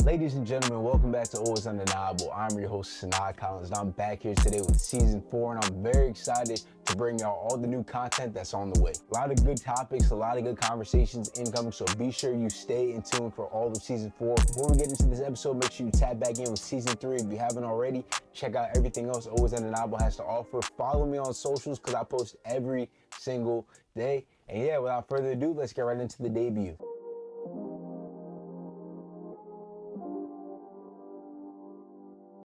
Ladies and gentlemen, welcome back to Always Undeniable. I'm your host, Sanaa Collins, and I'm back here today with season 4, and I'm very excited to bring y'all all the new content that's on the way. A lot of good topics, a lot of good conversations incoming, so be sure you stay in tune for all of season 4. Before we get into this episode, make sure you tap back in with season 3. If you haven't already, check out everything else Always Undeniable has to offer. Follow me on socials because I post every single day. And yeah, without further ado, let's get right into the debut.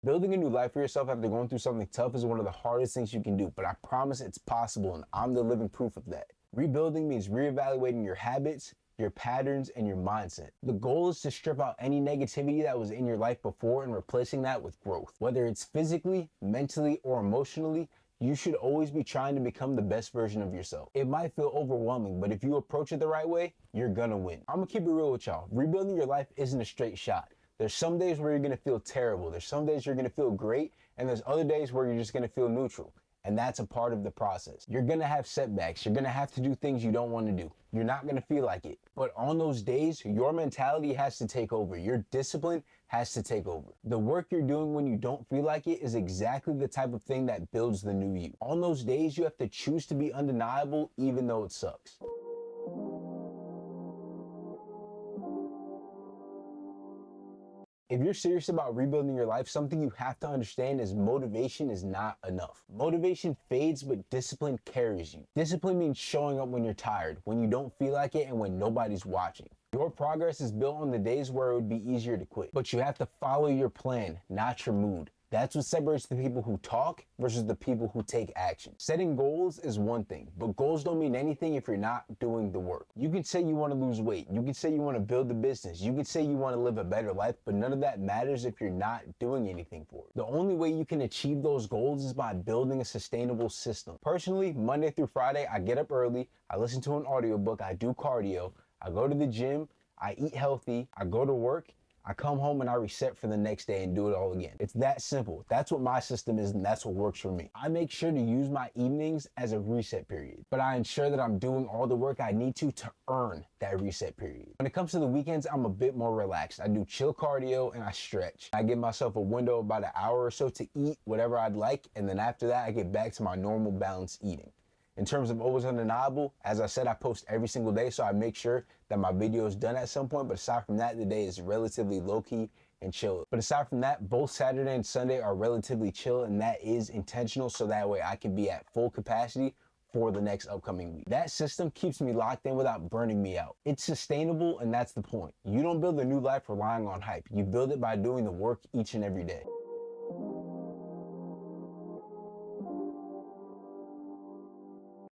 Building a new life for yourself after going through something tough is one of the hardest things you can do, but I promise it's possible, and I'm the living proof of that. Rebuilding means reevaluating your habits, your patterns, and your mindset. The goal is to strip out any negativity that was in your life before and replacing that with growth. Whether it's physically, mentally, or emotionally, you should always be trying to become the best version of yourself. It might feel overwhelming, but if you approach it the right way, you're gonna win. I'm gonna keep it real with y'all. Rebuilding your life isn't a straight shot. There's some days where you're gonna feel terrible. There's some days you're gonna feel great, and there's other days where you're just gonna feel neutral. And that's a part of the process. You're gonna have setbacks. You're gonna have to do things you don't wanna do. You're not gonna feel like it. But on those days, your mentality has to take over. Your discipline has to take over. The work you're doing when you don't feel like it is exactly the type of thing that builds the new you. On those days, you have to choose to be undeniable even though it sucks. If you're serious about rebuilding your life, something you have to understand is motivation is not enough. Motivation fades, but discipline carries you. Discipline means showing up when you're tired, when you don't feel like it, and when nobody's watching. Your progress is built on the days where it would be easier to quit. But you have to follow your plan, not your mood. That's what separates the people who talk versus the people who take action. Setting goals is one thing, but goals don't mean anything if you're not doing the work. You can say you want to lose weight. You can say you want to build a business. You can say you want to live a better life, but none of that matters if you're not doing anything for it. The only way you can achieve those goals is by building a sustainable system. Personally, Monday through Friday, I get up early, I listen to an audiobook, I do cardio, I go to the gym, I eat healthy, I go to work, I come home and I reset for the next day and do it all again. It's that simple. That's what my system is, and that's what works for me. I make sure to use my evenings as a reset period, but I ensure that I'm doing all the work I need to earn that reset period. When it comes to the weekends, I'm a bit more relaxed. I do chill cardio and I stretch. I give myself a window of about an hour or so to eat whatever I'd like, and then after that, I get back to my normal balanced eating. In terms of Always Undeniable, as I said, I post every single day, so I make sure that my video is done at some point, but aside from that, the day is relatively low-key and chill. But aside from that, both Saturday and Sunday are relatively chill, and that is intentional, so that way I can be at full capacity for the next upcoming week. That system keeps me locked in without burning me out. It's sustainable, and that's the point. You don't build a new life relying on hype. You build it by doing the work each and every day.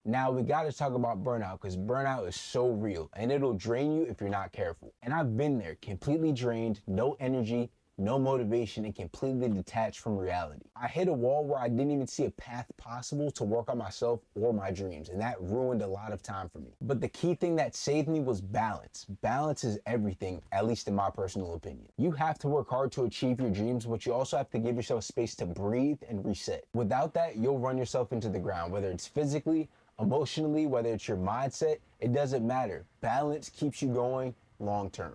Now we got to talk about burnout because burnout is so real and it'll drain you if you're not careful. And I've been there, completely drained, no energy, no motivation, and completely detached from reality. I hit a wall where I didn't even see a path possible to work on myself or my dreams, and that ruined a lot of time for me. But the key thing that saved me was balance. Balance is everything, at least in my personal opinion. You have to work hard to achieve your dreams, but you also have to give yourself space to breathe and reset. Without that, you'll run yourself into the ground, whether it's physically, emotionally, whether it's your mindset, it doesn't matter. Balance keeps you going long term.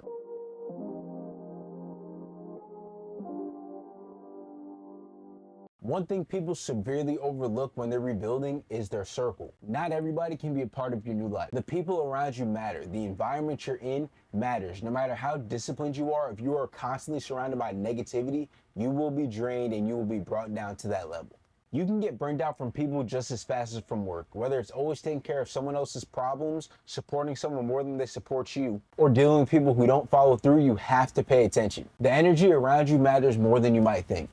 One thing people severely overlook when they're rebuilding is their circle. Not everybody can be a part of your new life. The people around you matter. The environment you're in matters. No matter how disciplined you are, if you are constantly surrounded by negativity, you will be drained and you will be brought down to that level. You can get burned out from people just as fast as from work, whether it's always taking care of someone else's problems, supporting someone more than they support you, or dealing with people who don't follow through. You have to pay attention. The energy around you matters more than you might think.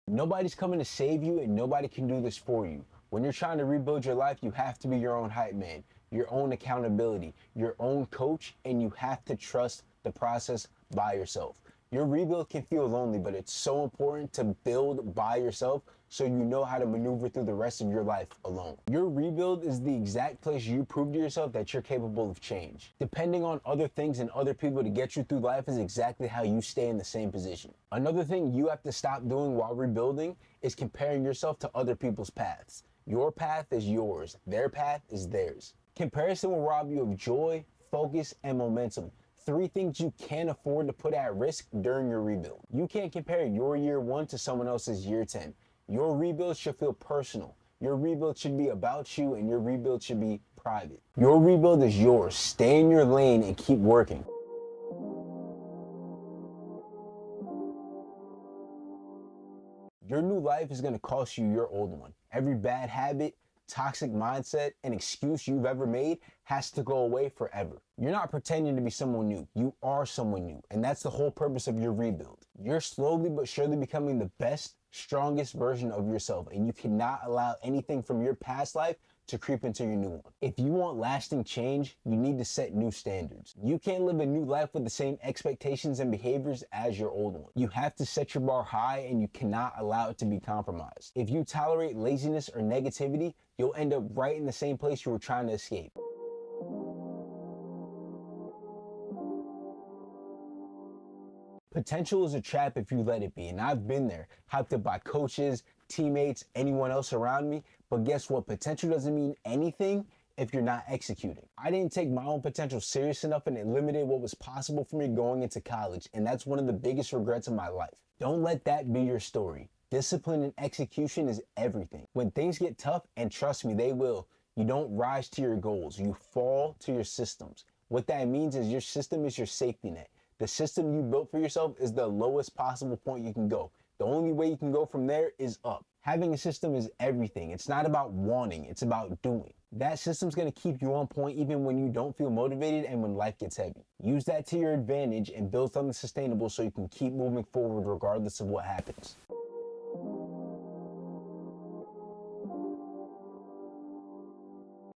Nobody's coming to save you and nobody can do this for you. When you're trying to rebuild your life, you have to be your own hype man, your own accountability, your own coach, and you have to trust the process by yourself. Your rebuild can feel lonely, but it's so important to build by yourself so you know how to maneuver through the rest of your life alone. Your rebuild is the exact place you prove to yourself that you're capable of change. Depending on other things and other people to get you through life is exactly how you stay in the same position. Another thing you have to stop doing while rebuilding is comparing yourself to other people's paths. Your path is yours. Their path is theirs. Comparison will rob you of joy, focus, and momentum. 3 things you can't afford to put at risk during your rebuild. You can't compare your year 1 to someone else's year 10. Your rebuild should feel personal. Your rebuild should be about you, and your rebuild should be private. Your rebuild is yours. Stay in your lane and keep working. Your new life is going to cost you your old one. Every bad habit, toxic mindset, and excuse you've ever made has to go away forever. You're not pretending to be someone new. You are someone new, and that's the whole purpose of your rebuild. You're slowly but surely becoming the best, strongest version of yourself, and you cannot allow anything from your past life to creep into your new one. If you want lasting change, you need to set new standards. You can't live a new life with the same expectations and behaviors as your old one. You have to set your bar high, and you cannot allow it to be compromised. If you tolerate laziness or negativity, you'll end up right in the same place you were trying to escape. Potential is a trap if you let it be, and I've been there, hyped up by coaches, teammates, anyone else around me, but guess what? Potential doesn't mean anything if you're not executing. I didn't take my own potential serious enough, and it limited what was possible for me going into college, and that's one of the biggest regrets of my life. Don't let that be your story. Discipline and execution is everything. When things get tough, and trust me, they will, you don't rise to your goals, you fall to your systems. What that means is your system is your safety net. The system you built for yourself is the lowest possible point you can go. The only way you can go from there is up. Having a system is everything. It's not about wanting, it's about doing. That system's gonna keep you on point even when you don't feel motivated and when life gets heavy. Use that to your advantage and build something sustainable so you can keep moving forward regardless of what happens.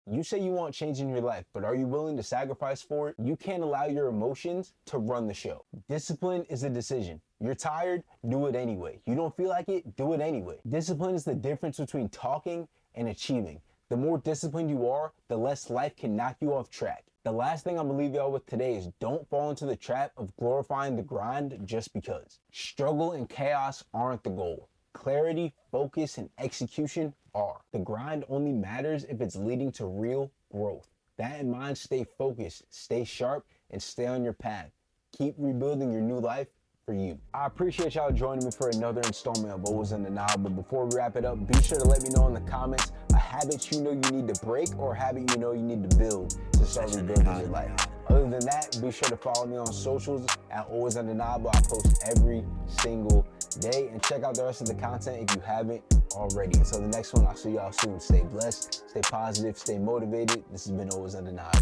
You say you want change in your life, but are you willing to sacrifice for it? You can't allow your emotions to run the show. Discipline is a decision. You're tired, do it anyway. You don't feel like it, do it anyway. Discipline is the difference between talking and achieving. The more disciplined you are, the less life can knock you off track. The last thing I'm gonna leave y'all with today is don't fall into the trap of glorifying the grind just because. Struggle and chaos aren't the goal. Clarity, focus, and execution are. The grind only matters if it's leading to real growth. That in mind, stay focused, stay sharp, and stay on your path. Keep rebuilding your new life for you. I appreciate y'all joining me for another installment of Always Undeniable. Before we wrap it up, be sure to let me know in the comments a habit you know you need to break or a habit you know you need to build to start rebuilding your life. Other than that, be sure to follow me on socials at Always Undeniable. I post every single day, and check out the rest of the content if you haven't already. Until the next one, I'll see y'all soon. Stay blessed, stay positive, stay motivated. This has been Always Undeniable.